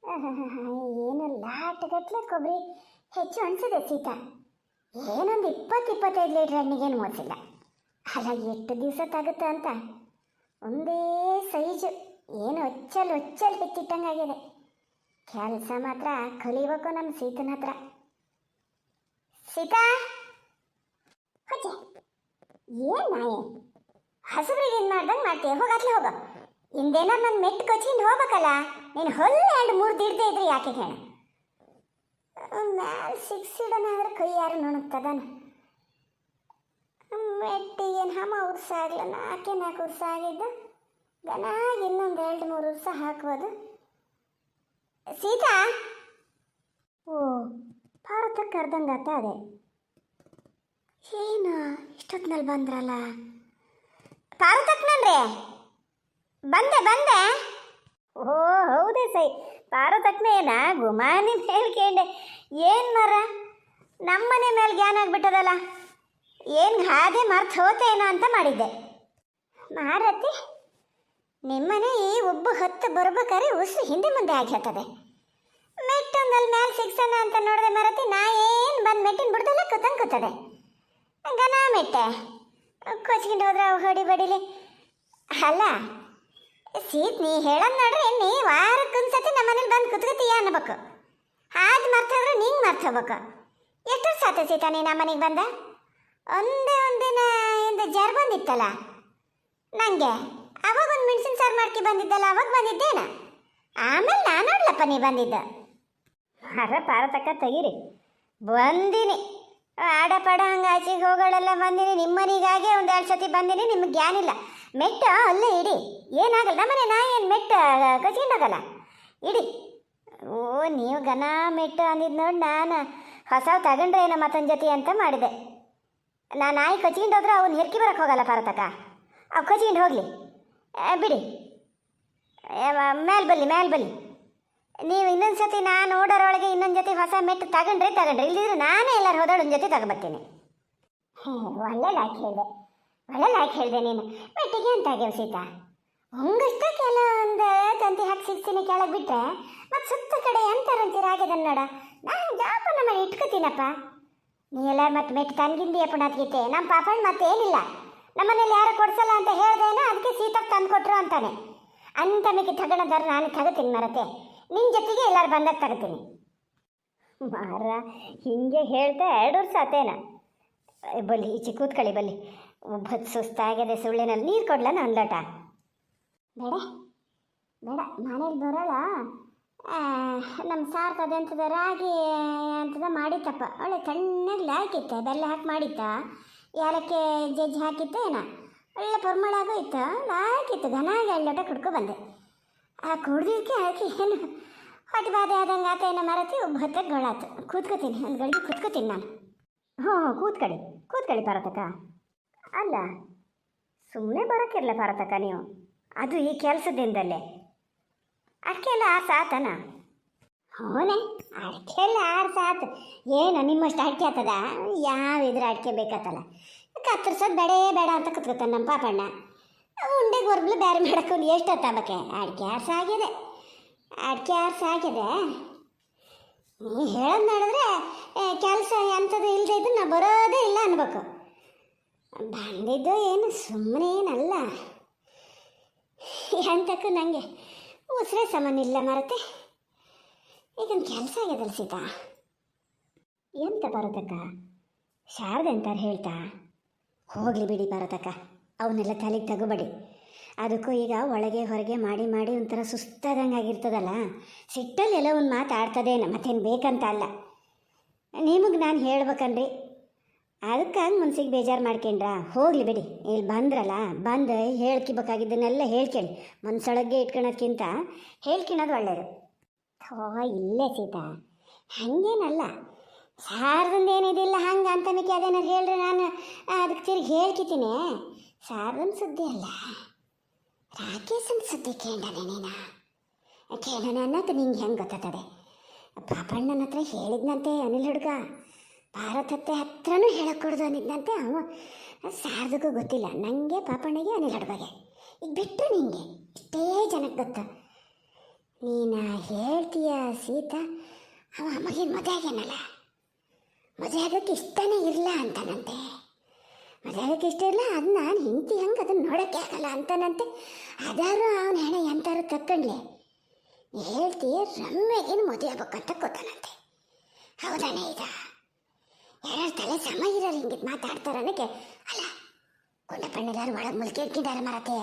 ಏನು ಲಾಟ್ಗಟ್ಲೆ ಕೊಬ್ಬರಿ ಹೆಚ್ಚು ಅನಿಸಿದೆ ಸೀತಾ. ಏನೊಂದು 20-25 ಲೀಟ್ರ್ ಎಣ್ಣೆಗೇನು ಮೋಸಿಲ್ಲ. ಅಲ್ಲ, ಎಷ್ಟು ದಿವಸ ತಾಗುತ್ತೆ ಅಂತ ಒಂದೇ ಸೈಜು ಏನು ಒಚ್ಚಲ್ ಹೆಚ್ಚಿಟ್ಟಂಗಾಗಿದೆ. ಕೆಲಸ ಮಾತ್ರ ಕಲಿಬೇಕು ನಮ್ಮ ಸೀತನ ಹತ್ರ. ಸೀತಾ, ಏನು ನಾಯಿ ಹಸುಬ್ರಿಗೆ ಏನು ಮಾಡ್ದಂಗೆ ಮಾಡ್ತೀಯ? ಹೋಗತ್ಲೆ ಹೋಗ. ಇಂದೇನಾರು ನನ್ನ ಮೆಟ್ಟು ಕೊಚ್ಚಿಂದು ಹೋಗ್ಬೇಕಲ್ಲ. ನೀನು ಹೊಲ್ಲೆ 2-3 ದಿಡ್ದೇ ಇದ್ರಿ ಯಾಕೆ ಹೇಳ? ಮ್ಯಾಲೆ 6 ಇಡೋನಾದ್ರೆ ಕೈ ಯಾರು ನೋಡುತ್ತದಾನ. ಮೆಟ್ಟಿಗೇನು ಹಮ ಉರ್ಸ ಆಗಲ್ಲ. 4 ವರ್ಷ ಆಗಿದ್ದು ಗನಾಗಿ ಇನ್ನೊಂದು 2-3 ವರ್ಷ ಹಾಕ್ಬೋದು. ಸೀತಾ, ಓ ಭಾರತಕ್ಕೆ ಕರ್ದಂಗಾತ. ಅದೇ ಏನು ಇಷ್ಟೊತ್ತಿನಲ್ಲಿ ಬಂದ್ರಲ್ಲ? ಪಾರತಕ್ಕನಂದ್ರೆ ಬಂದೆ. ಓ ಹೌದೇ ಸೈ, ಪಾರತಕ್ಕನೇ ಏನ ಗುಮಾನಿ ಹೇಳ್ಕೇಂಡೆ. ಏನು ಮರ ನಮ್ಮನೆ ಮೇಲೆ ಜ್ಞಾನ ಆಗ್ಬಿಟ್ಟದಲ್ಲ. ಏನು ಹಾಗೆ ಮರ್ತು ಹೋತೇನೋ ಅಂತ ಮಾಡಿದ್ದೆ. ಮಾರತಿ, ನಿಮ್ಮನೆ ಈ ಒಬ್ಬ ಹೊತ್ತು ಬರ್ಬೇಕಾದ್ರೆ ಉಸು ಹಿಂದೆ ಮುಂದೆ ಆಗಿ ಹೇಳ್ತದೆ. ಮೆಟ್ಟೊಂದಲ್ಲಿ ಮ್ಯಾಲೆ ಸಿಕ್ಸನ ಅಂತ ನೋಡಿದೆ ಮಾರತಿ. ನಾ ಏನು ಬಂದು ಮೆಟ್ಟಿನ ಬಿಡ್ದಲ್ಲ ಕೂತದೆ ಗನ ಮೆಟ್ಟೆ ಕೊಚ್ಕೊಂಡು ಹೋದ್ರೆ ಅವು ಹೊಡಿ ಬಡಿಲಿ. ಅಲ್ಲ ಸೀತ್, ನೀ ಹೇಳೋದು ನೋಡ್ರಿ, ನೀ ವಾರಕ್ಕೊಂದ್ಸತಿ ನಮ್ಮ ಮನೇಲಿ ಬಂದು ಕುತ್ಕತೀಯ ಅನ್ಬೇಕು. ಹಾಗೆ ಮರ್ತೋದ್ರೆ ನಿಂಗೆ ಮರ್ತೋಗ್ಬೇಕು. ಎಷ್ಟು ವರ್ಷ ಆಯ್ತು ಸೀತಾ ನೀ ನಮ್ಮ ಮನೆಗೆ ಬಂದ? ಒಂದೇ ಒಂದಿನ ಇಂದ ಜರ್ ಬಂದಿತ್ತಲ್ಲ ನನಗೆ. ಅವಾಗ ಒಂದು ಮೆಣಸಿನ ಸಾರು ಮಾಡ್ಕಿ ಬಂದಿದ್ದಲ್ಲ, ಅವಾಗ ಬಂದಿದ್ದೇನ? ಆಮೇಲೆ ನಾನು ನೋಡ್ಲಪ್ಪ ನೀ ಬಂದಿದ್ದ. ಪಾರತಕ್ಕ ತೆಗೀರಿ, ಬಂದೀನಿ. ಆಡಪಾಡ ಹಂಗೆ ಆಚೆಗೆ ಹೋಗೋಳೆಲ್ಲ ಬಂದೀನಿ. ನಿಮ್ಮ ಮನೆಗಾಗೆ 1-2 ಸತಿ ಬಂದೀನಿ. ನಿಮ್ಗೆ ಜ್ಞಾನಿಲ್ಲ. ಮೆಟ್ಟ ಅಲ್ಲೇ ಇಡಿ, ಏನಾಗಲ್ಲ. ನಮ್ಮನೆ ನಾ ಏನು ಮೆಟ್ಟ ಕಚ್ಕೊಂಡೋಗಲ್ಲ, ಇಡಿ. ಓ ನೀವು ಗನ ಮೆಟ್ಟು ಅಂದಿದ್ದು ನೋಡಿ ನಾನು ಹೊಸವು ತಗೊಂಡ್ರೆ ಏನೋ ಮತ್ತೊಂದು ಜೊತೆ ಅಂತ ಮಾಡಿದೆ. ನಾನು ನಾಯಿ ಕಚ್ಕೊಂಡು ಹೋದ್ರೆ ಅವನು ಹೆರ್ಕಿ ಬರೋಕ್ಕೆ ಹೋಗಲ್ಲ ಪಾರತಕ್ಕ. ಅವು ಕಚ್ಕೊಂಡು ಹೋಗಲಿ ಬಿಡಿ. ಮೇಲೆ ಬಲ್ಲಿ ನೀವು ಇನ್ನೊಂದು ಸತಿ ನಾನು ಓಡೋರೊಳಗೆ ಇನ್ನೊಂದು ಜೊತೆ ಹೊಸ ಮೆಟ್ಟು ತಗೊಂಡ್ರೆ ಇಲ್ಲಿದ್ರೆ ನಾನೇ ಎಲ್ಲರೂ ಹೋದೋಳು ಒಂದು ಜೊತೆ ತಗೊಬರ್ತೀನಿ. ಒಳ್ಳೆ ಲಾಯ್ಕ್ ಹೇಳಿದೆ ನೀನು. ಮೆಟ್ಟಿಗೆ ಅಂತ ಆಗ್ಯಾವ ಸೀತಾ. ಹಂಗಷ್ಟ ಕೆಲವೊಂದು ತಂತಿ ಹಾಕಿ ಸಿಗ್ತೀನಿ ಕೆಳಗೆ ಬಿಟ್ಟರೆ ಮತ್ತು ಸುತ್ತ ಕಡೆ ಎಂತಾರಂತೀರ ಆಗ್ಯದ ನೋಡ. ನಾನು ಜಾಪನ ಮಾಡಿ ಇಟ್ಕೋತೀನಪ್ಪ. ನೀ ಎಲ್ಲ ಮತ್ತೆ ಮೆಟ್ಟು ತಂಗಿಂದಿಯಪ್ಪ ನಾತ್ಗಿತ್ತೆ. ನಮ್ಮ ಪಾಪಣ್ಣ ಮತ್ತೇನಿಲ್ಲ, ನಮ್ಮನೇಲಿ ಯಾರು ಕೊಡ್ಸಲ್ಲ ಅಂತ ಹೇಳ್ದೇನೋ, ಅದಕ್ಕೆ ಸೀತಾಗೆ ತಂದು ಕೊಟ್ಟರು ಅಂತಾನೆ. ಅಂತ ಮಿಕ್ಕಿ ತಗೊಳೋದಾರು ನಾನು ತಗೋತೀನಿ ಮರತೆ. ನಿನ್ನ ಜೊತೆಗೆ ಎಲ್ಲರೂ ಬಂದಾಗ ತಗೋತೀನಿ. ಮಾರ ಹಿಂಗೆ ಹೇಳ್ತಾ 2 ವರ್ಷ ಆತೇನ. ಬಲ್ಲಿ ಈಚೆ ಕೂತ್ಕೊಳ್ಳಿ ಬಲ್ಲಿ. ಒಬ್ಬತ್ತು ಸುಸ್ತಾಗಿದೆ. ಸುಳ್ಳಿನಲ್ಲಿ ನೀರು ಕೊಡ್ಲನ ಒಂದು ಲೋಟ? ಬೇಡ ಮನೇಲಿ ಬರೋಲ್ಲ. ನಮ್ಮ ಸಾರ್ತದೆ ಅಂತದ ರಾಗಿ ಅಂತದ ಮಾಡಿತ್ತಪ್ಪ. ಒಳ್ಳೆ ತಣ್ಣಗೆ ಹಾಕಿತ್ತ, ಬೆಲ್ಲ ಹಾಕಿ ಮಾಡಿತ್ತ, ಯಾಲಕ್ಕೆ ಜಜ್ಜಿ ಹಾಕಿತ್ತ ಏನ, ಒಳ್ಳೆ ಪರಿಮಳ ಆಗೋಯ್ತು. ಹಾಕಿತ್ತು ಘನಾಗಿ 2 ಲೋಟ ಕುಡ್ಕೊ ಬಂದೆ. ಆ ಕುಡ್ದಿಕ್ಕೆ ಹಾಕಿ ಏನು ಹೊಟ್ಟೆ ಬಾಧೆ ಆದಂಗೆ ಆತ ಏನೋ ಮರತಿ. ಒಬ್ಬ ಹೊತ್ತಾಗ ಗೊಳಾತು. ಕೂತ್ಕೋತೀನಿ, ಒಂದು ಗಳಿಗೆ ಕೂತ್ಕೋತೀನಿ ನಾನು. ಹ್ಞೂ ಕೂತ್ಕೊಳ್ಳಿ ಪಾರತಕ್ಕ. ಅಲ್ಲ ಸುಮ್ಮನೆ ಬರೋಕ್ಕಿರಲ್ಲ ಪಾರತಕ್ಕ ನೀವು, ಅದು ಈ ಕೆಲಸದಿಂದಲೇ. ಅಡಿಕೆ ಎಲ್ಲ 6 ಸಾತನ? ಹ್ಞೂನೇ, ಅಡಿಕೆ ಎಲ್ಲ 6 ಸಾತು. ಏನು ನಿಮ್ಮಷ್ಟು ಅಡಿಕೆ ಆಗ್ತದ? ಯಾವಿದ್ರೆ ಅಡಿಕೆ ಬೇಕತ್ತಲ್ಲ, ಕತ್ತರಿಸೋದು ಬೇಡ ಅಂತ ಕೂತ್ಕೊತಾನೆ ನಮ್ಮ ಪಾಪಣ್ಣ. ಉಂಡೆಗೆ ಹೊರಬ್ಲು ಬೇರೆ ಮಾಡಕ್ಕೆ ಎಷ್ಟು ಹೊತ್ತಾಗಕ್ಕೆ? ಅಡಿಕೆ 6 ಆಗಿದೆ. ನೀ ಹೇಳೋದು ನೋಡಿದ್ರೆ ಕೆಲಸ ಎಂಥದ್ದು ಇಲ್ಲದೆ ಇದ್ದು ನಾ ಬರೋದೇ ಇಲ್ಲ ಅನ್ಬೇಕು. ಬಂದಿದ್ದು ಏನು ಸುಮ್ಮನೆ ಏನಲ್ಲ. ಎಂತಕ್ಕೂ ನನಗೆ ಉಸಿರೇ ಸಾಮಾನು ಇಲ್ಲ ಮರತೆ. ಈಗೊಂದು ಕೆಲಸ ಆಗ್ಯದಲ್ಲ ಸೀತಾ. ಎಂತ ಪಾರತಕ್ಕ? ಶಾರದೆ ಅಂತಾರೆ ಹೇಳ್ತಾ. ಹೋಗಲಿ ಬಿಡಿ ಪಾರತಕ್ಕ, ಅವನ್ನೆಲ್ಲ ತಲೆಗೆ ತಗೋಬೇಡಿ. ಅದಕ್ಕೂ ಈಗ ಒಳಗೆ ಹೊರಗೆ ಮಾಡಿ ಒಂಥರ ಸುಸ್ತಾದಂಗೆ ಆಗಿರ್ತದಲ್ಲ, ಸಿಟ್ಟಲ್ಲಿ ಎಲ್ಲ ಒಂದು ಮಾತಾಡ್ತದೇನ, ಮತ್ತೇನು ಬೇಕಂತ ಅಲ್ಲ. ನಿಮಗೆ ನಾನು ಹೇಳ್ಬೇಕನ್ರಿ, ಅದಕ್ಕಾಗಿ ಮನ್ಸಿಗೆ ಬೇಜಾರು ಮಾಡ್ಕೊಂಡ್ರಾ? ಹೋಗಲಿ ಬಿಡಿ. ಇಲ್ಲಿ ಬಂದ್ರಲ್ಲ, ಬಂದು ಹೇಳ್ಕಿಬೇಕಾಗಿದ್ದನ್ನೆಲ್ಲ ಹೇಳ್ಕೇಳಿ. ಮನ್ಸೊಳಗೆ ಇಟ್ಕೊಳೋದ್ಕಿಂತ ಹೇಳ್ಕೊಳೋದು ಒಳ್ಳೆಯದು. ಇಲ್ಲೇ ಸೀತಾ, ಹಾಗೇನಲ್ಲ. ಸಾರ್ದಂದೇನಿದಿಲ್ಲ ಹಂಗೆ ಅಂತ ಮಿಕ್ಕಿ ಅದೇನಾರು ಹೇಳ್ರಿ ನಾನು ಅದಕ್ಕೆ ತಿರುಗಿ ಹೇಳ್ಕಿತೀನಿ. ಸಾರ್ದನ್ ಸುದ್ದಿ ಅಲ್ಲ, ರಾಕೇಶನ್ ಸುದ್ದಿ ಕೇಳನೆ ನೀನು. ಕೇಳೋಣ ಅನ್ನೋದು ನಿಂಗೆ ಹೆಂಗೆ ಗೊತ್ತಾಗ್ತದೆ? ಪಾಪಣ್ಣನ ಹತ್ರ ಹೇಳಿದ್ನಂತೆ ಅನಿಲ್ ಹುಡುಗ. ಭಾರತತ್ತೆ ಹತ್ರನೂ ಹೇಳಕ್ಕೊಡ್ದು ಅಂದಿದ್ದಂತೆ. ಅವ ಸಾರ್ದಕ್ಕೂ ಗೊತ್ತಿಲ್ಲ. ನನಗೆ ಪಾಪಣ್ಣಗೆ ಅನಿಲ್ ಹುಡುಗಗೆ ಈಗ ಬಿಟ್ಟರು ನಿಂಗೆ ಇಷ್ಟೇ ಜನಕ್ಕೆ ಗೊತ್ತ. ನೀನು ಹೇಳ್ತೀಯ ಸೀತಾ ಅವ ಮಗಿನ ಮದುವೆ ಆಗ್ಯಾನಲ್ಲ, ಮದುವೆ ಆಗೋಕ್ಕೆ ಇಷ್ಟನೇ ಇರಲ್ಲ ಅಂತಾನಂತೆ. ಮದುವೆ ಆಗೋಕ್ಕೆ ಇಷ್ಟ ಇಲ್ಲ, ಅದು ನಾನು ಹಿಂತಿ ಹಂಗೆ ಅದನ್ನು ನೋಡೋಕ್ಕೆ ಆಗಲ್ಲ ಅಂತಾನಂತೆ. ಅದಾರು ಅವನ ಹೆಣೆ ಎಂತಾರು ತಕ್ಕೊಂಡ್ಲೆ ಹೇಳ್ತೀಯ ರಮ್ಮೆಗೇನು ಮದುವೆ ಆಗ್ಬೇಕಂತ ಕೂತಾನಂತೆ. ಹೌದಾನೆ ಈಗ ಯಾರು ತಲೆ ಸಮ ಇರೋರು ಹಿಂಗಿದ್ ಮಾತಾಡ್ತಾರನಕ್ಕೆ ಅಲ್ಲ. ಗುಂಡಪ್ಪಣ್ಣೆಲ್ಲರೂ ಒಳಗೆ ಮುಲ್ಕೆ ಇಟ್ಕಿದ್ದಾರೆ ಮರತೆ.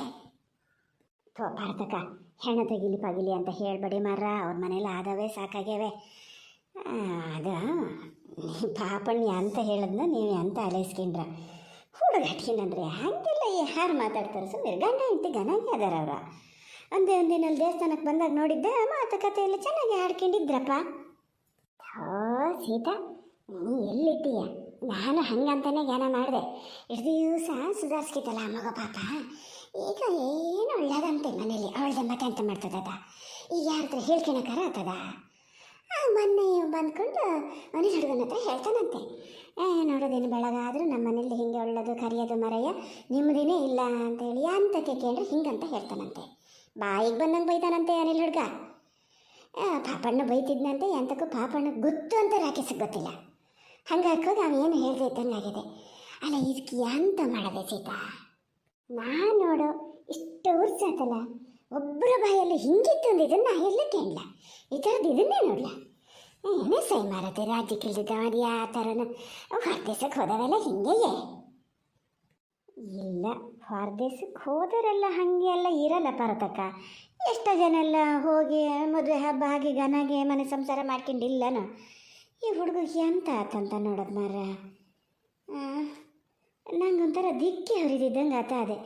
ಭಾರತಕ್ಕ ಹೆಣ್ಣು ತೆಗಿಲಿ ಪಗಿಲಿ ಅಂತ ಹೇಳ್ಬೇಡಿ ಮರ, ಅವ್ರ ಮನೇಲಿ ಆದವೇ ಸಾಕಾಗ್ಯವೆ. ಅದು ಪಾಪಣ್ಯ ಅಂತ ಹೇಳದ್ನ ನೀವು ಅಂತ ಅಲೈಸ್ಕೊಂಡ್ರ ಹುಡುಗ ಹಟ್ಕಿನಂದ್ರೆ ಹಂಗೆಲ್ಲ ಯಾರು ಮಾತಾಡ್ತಾರೆ? ಸುಮ್ಮನೆ ಗಂಡ ಹೆಂಡತಿ ಗನಾಗಿ ಅದಾರ ಅವ್ರ. ಒಂದಿನಲ್ಲಿ ದೇವಸ್ಥಾನಕ್ಕೆ ಬಂದಾಗ ನೋಡಿದ್ದೆ, ಮಾತುಕತೆ ಎಲ್ಲ ಚೆನ್ನಾಗಿ ಆಡ್ಕೊಂಡಿದ್ರಪ್ಪ. ಹೋ ಸೀತಾ, ನೀ ಎಲ್ಲಿದ್ದೀಯ? ನಾನು ಹಂಗಂತಾನೆ ಜ್ಞಾನ ಮಾಡಿದೆ. ಇಷ್ಟು ದಿವಸ ಸುಧಾರಿಸ್ಕಿತ್ತಲ್ಲ ಆ ಮಗ ಪಾಪ, ಈಗ ಏನು ಒಳ್ಳೇದಂತೆ ಮನೇಲಿ ಅವಳದೆ ಮತ್ತೆ ಅಂತ ಮಾಡ್ತದ. ಈಗ ಯಾರ ಹತ್ರ ಹೇಳ್ಕೊಳಕ್ಕಾರ ಆತದ? ಮೊನ್ನೆ ಬಂದ್ಕೊಂಡು ಮನೆ ಹುಡುಗನ ಹತ್ರ ಹೇಳ್ತಾನಂತೆ, ನೋಡೋದೇನು ಬೆಳಗಾದರೂ ನಮ್ಮ ಮನೇಲಿ ಹಿಂಗೆ ಒಳ್ಳೇದು ಕರಿಯೋದು ಮರೆಯ ನಿಮ್ಮದೇನೇ ಇಲ್ಲ ಅಂತೇಳಿ ಅಂತಕ್ಕೆ ಕೇಳ್ರೆ ಹಿಂಗಂತ ಹೇಳ್ತಾನಂತೆ. ಬಾಯಿಗೆ ಬಂದಂಗೆ ಬೈತಾನಂತೆ ಅನಿಲ್ ಹುಡುಗ. ಪಾಪಣ್ಣ ಬೈತಿದ್ನಂತೆ, ಎಂತಕ್ಕೂ ಪಾಪಣ್ಣ ಗೊತ್ತು ಅಂತ ರಾಕೇಶಕ್ಕೆ ಗೊತ್ತಿಲ್ಲ. ಹಂಗೆ ಹಾಕೋದು ಅವೇನು ಹೇಳ್ದೆ ಇದ್ದಂಗಾಗಿದೆ. ಅಲ್ಲ ಇದಕ್ಕೆ ಎಂತ ಮಾಡೋದೆ ಸೀತಾ? ನಾನು ನೋಡು ಇಷ್ಟು ವರ್ಷ ಆತಲ್ಲ, ಒಬ್ಬರ ಬಾಯಲ್ಲಿ ಹಿಂಗಿತ್ತು ಅಂದಿದ್ದನ್ನು ನಾ ಎಲ್ಲ ಕೇಳಲ್ಲ. ಈ ಥರದ್ದು ಇದನ್ನೇ ನೋಡಲ್ಲ. ಏನೇ ಸೈ ಮಾರತ್ತೆ ರಾಜ್ಯಕ್ಕೆ ಇಲ್ದಿದ್ದವ ಯಾವ ಥರನ ಹೊರದೇಶಕ್ಕೆ ಹೋದವೆಲ್ಲ ಹಿಂಗೆಯೇ ಇಲ್ಲ. ಹೊರದೇಶಕ್ಕೆ ಹೋದರೆಲ್ಲ ಹಾಗೆ ಎಲ್ಲ ಇರಲ್ಲ ಪರತಕ್ಕ. ಎಷ್ಟೋ ಜನ ಎಲ್ಲ ಹೋಗಿ ಮದುವೆ ಹಬ್ಬ ಹಾಗೆ ಗನಾಗೆ ಮನೆ ಸಂಸಾರ ಮಾಡ್ಕೊಂಡಿಲ್ಲನು. ಈ ಹುಡುಗಿಗೆ ಎಂತ ಆತಂತ ನೋಡೋದು ಮಾರ. ನಂಗೊಂಥರ ದಿಕ್ಕಿ ಹರಿದಿದ್ದಂಗೆ ಆತ. ಅದೇ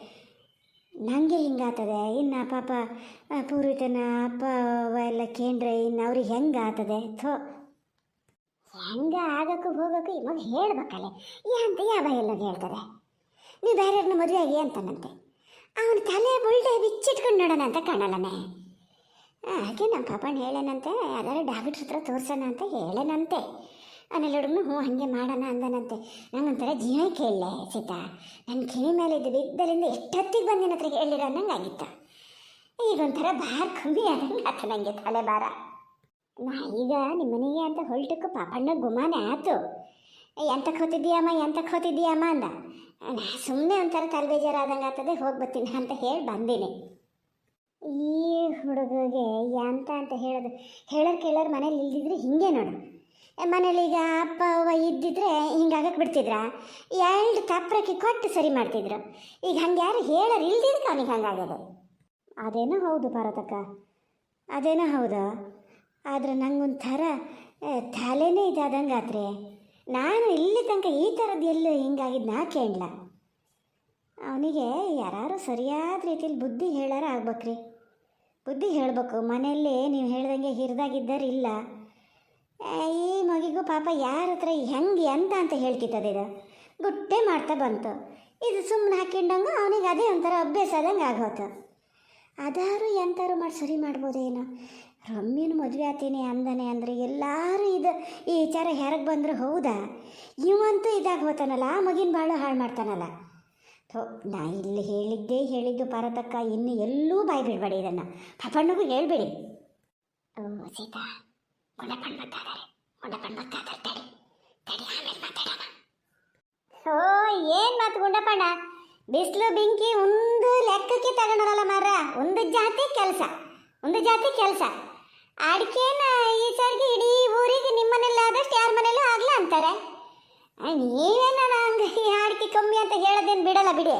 ನನಗೆ ಹಿಂಗಾತದೆ. ಇನ್ನು ಪಾಪ ಪೂರ್ವಿತನ ಅಪ್ಪ ಎಲ್ಲ ಕೇಂದ್ರೆ ಇನ್ನು ಅವ್ರಿಗೆ ಹೆಂಗೆ ಆತದೆ? ಥೋ, ಹೆಂಗೆ ಆಗೋಕ್ಕೂ ಹೋಗೋಕ್ಕೂ ಈ ಮಗ ಹೇಳ್ಬೇಕಲ್ಲ. ಅಂತ ಯಾವ ಎಲ್ಲ ಹೇಳ್ತದೆ? ನೀವು ಬೇರೆಯವ್ರನ್ನ ಮದುವೆ ಆಗಿ ಅಂತಾನಂತೆ. ಅವನ ತಲೆ ಬುಲ್ಡೆ ಬಿಚ್ಚಿಟ್ಕೊಂಡು ನೋಡೋಣ ಅಂತ ಕಾಣಲ್ಲನೆ. ಹಾಗೆ ನಮ್ಮ ಪಾಪಣ್ಣ ಹೇಳೇನಂತೆ, ಯಾರು ಡಾಕ್ಟ್ರ್ ಹತ್ರ ತೋರ್ಸೋಣ ಅಂತ ಹೇಳೇನಂತೆ. ಆಮೇಲೆ ಹುಡುಗನು ಹ್ಞೂ ಹಾಗೆ ಮಾಡೋಣ ಅಂದನಂತೆ. ನಂಗೊಂಥರ ಜೀವ ಕೇಳಲೆ ಸೀತಾ. ನನ್ನ ಕಿವಿ ಮೇಲೆ ಇದ್ದು ಬಿದ್ದಲಿಂದ ಎಷ್ಟೊತ್ತಿಗೆ ಬಂದಿನ ಹತ್ರ ಹೇಳಿರೋ ಅನ್ನಂಗೆ ಆಗಿತ್ತ. ಈಗೊಂಥರ ಭಾರ ಕಮ್ಮಿ ಆದಂಗೆ ಆತ ನನಗೆ ತಲೆ ಭಾರ. ನಾ ಈಗ ನಿಮ್ಮ ಮನೆಗೆ ಅಂತ ಹೊಲ್ಟಕ್ಕೂ ಪಾಪಣ್ಣ ಗುಮಾನೆ ಆಯ್ತು. ಎಂತಕ್ಕೆ ಹೋತಿದ್ದೀಯಮ್ಮ ಅಂದ. ನಾ ಸುಮ್ಮನೆ ಒಂಥರ ತಲೆ ಬೇಜಾರಾದಂಗೆ ಆಗ್ತದೆ, ಹೋಗಿ ಬರ್ತೀನಿ ಅಂತ ಹೇಳಿ ಬಂದೀನಿ. ಈ ಹುಡುಗಗೆ ಅಂತ ಹೇಳೋದು ಕೇಳೋರು ಮನೇಲಿ ಇಲ್ದಿದ್ರೆ ಹಿಂಗೆ ನೋಡು. ಮನೇಲಿ ಈಗ ಅಪ್ಪ ಅವ್ವ ಇದ್ದಿದ್ರೆ ಹಿಂಗಾಗಕ್ಕೆ ಬಿಡ್ತಿದ್ರ? ಎರಡು ತಪ್ಪರಕ್ಕೆ ಕೊಟ್ಟು ಸರಿ ಮಾಡ್ತಿದ್ರು. ಈಗ ಹಂಗೆ ಯಾರು ಹೇಳೋರು ಇಲ್ದಿದ್ದಕ್ಕೆ ಅವನಿಗೆ ಹಂಗಾಗ್ಯದ. ಅದೇನೋ ಹೌದು ಪಾರ್ವತಕ್ಕ, ಅದೇನೋ ಹೌದು. ಆದರೆ ನಂಗೊಂಥರ ತಲೆನೇ ಇದಾದಂಗೆ ಆತ್ರಿ. ನಾನು ಇಲ್ಲಿ ತನಕ ಈ ಥರದ್ದು ಎಲ್ಲೂ ಹಿಂಗಾಗಿದ್ದು ನಾ ಕೇಳಲ್ಲ. ಅವನಿಗೆ ಯಾರು ಸರಿಯಾದ ರೀತಿಯಲ್ಲಿ ಬುದ್ಧಿ ಹೇಳಾರ ಆಗ್ಬೇಕ್ರಿ. ಬುದ್ಧಿ ಹೇಳಬೇಕು. ಮನೆಯಲ್ಲಿ ನೀವು ಹೇಳ್ದಂಗೆ ಹಿರಿದಾಗಿದ್ದಾರೆ ಇಲ್ಲ. ಈ ಮಗಿಗೂ ಪಾಪ ಯಾರ ಹತ್ರ ಹೆಂಗೆ ಅಂತ ಹೇಳ್ತಿತ್ತದ ಇದು ಗುಟ್ಟೆ ಮಾಡ್ತಾ ಬಂತು. ಇದು ಸುಮ್ಮನೆ ಹಾಕಿಂಡಂಗೆ ಅವನಿಗೆ ಅದೇ ಒಂಥರ ಅಭ್ಯಾಸ ಆದಂಗೆ ಆಗೋತು. ಅದಾರು ಎಂತಾರು ಮಾಡಿ ಸರಿ ಮಾಡ್ಬೋದೇನೋ. ರಮ್ಯನ ಮದುವೆ ಆತೀನಿ ಅಂದಾನೆ ಅಂದರೆ ಎಲ್ಲರೂ ಈ ವಿಚಾರ ಯಾರಿಗೆ ಬಂದರೂ ಹೌದಾ? ಇವಂತೂ ಇದಾಗೋತಾನಲ್ಲ, ಆ ಮಗಿನ ಭಾಳ ಹಾಳು ಮಾಡ್ತಾನಲ್ಲ. ನಾ ಇಲ್ಲಿ ಹೇಳಿದ್ದು ಪಾರ್ವತಕ್ಕ, ಇನ್ನು ಎಲ್ಲೂ ಬಾಯಿ ಬಿಡಬೇಡಿ. ಇದನ್ನು ಪಾಪಣ್ಣಗೂ ಹೇಳ್ಬೇಡಿ. ಓ ಸೀತಾ, ಗುಂಡಪ್ಪಣ್ಣ ಬರ್ತಾದಾರೆ ತಡಿ ಆಮೇಲೆ ಮಾತಾಡೋಣ. ಓ ಏನು ಮಾತು ಗುಂಡಪ್ಪಣ್ಣ? ಬಿಸಿಲು ಬೆಂಕಿ ಒಂದು ಲೆಕ್ಕಕ್ಕೆ ತಗೊಂಡರಲ್ಲ ಮಾರ. ಒಂದು ಜಾತಿ ಕೆಲಸ ಅಡಿಕೆನ ಈ ಸರ್ಗೆ ಇಡೀ ಊರಿಗೆ ನಿಮ್ಮನೆಲ್ಲ ಆದಷ್ಟು ಯಾರ ಮನೇಲೂ ಆಗಲ್ಲ ಅಂತಾರೆ. ನೀವೇನ ನಂಗೆ ಅಡಿಕೆ ಕಮ್ಮಿ ಅಂತ ಹೇಳೋದೇನು ಬಿಡಲ್ಲ ಬಿಡಿ.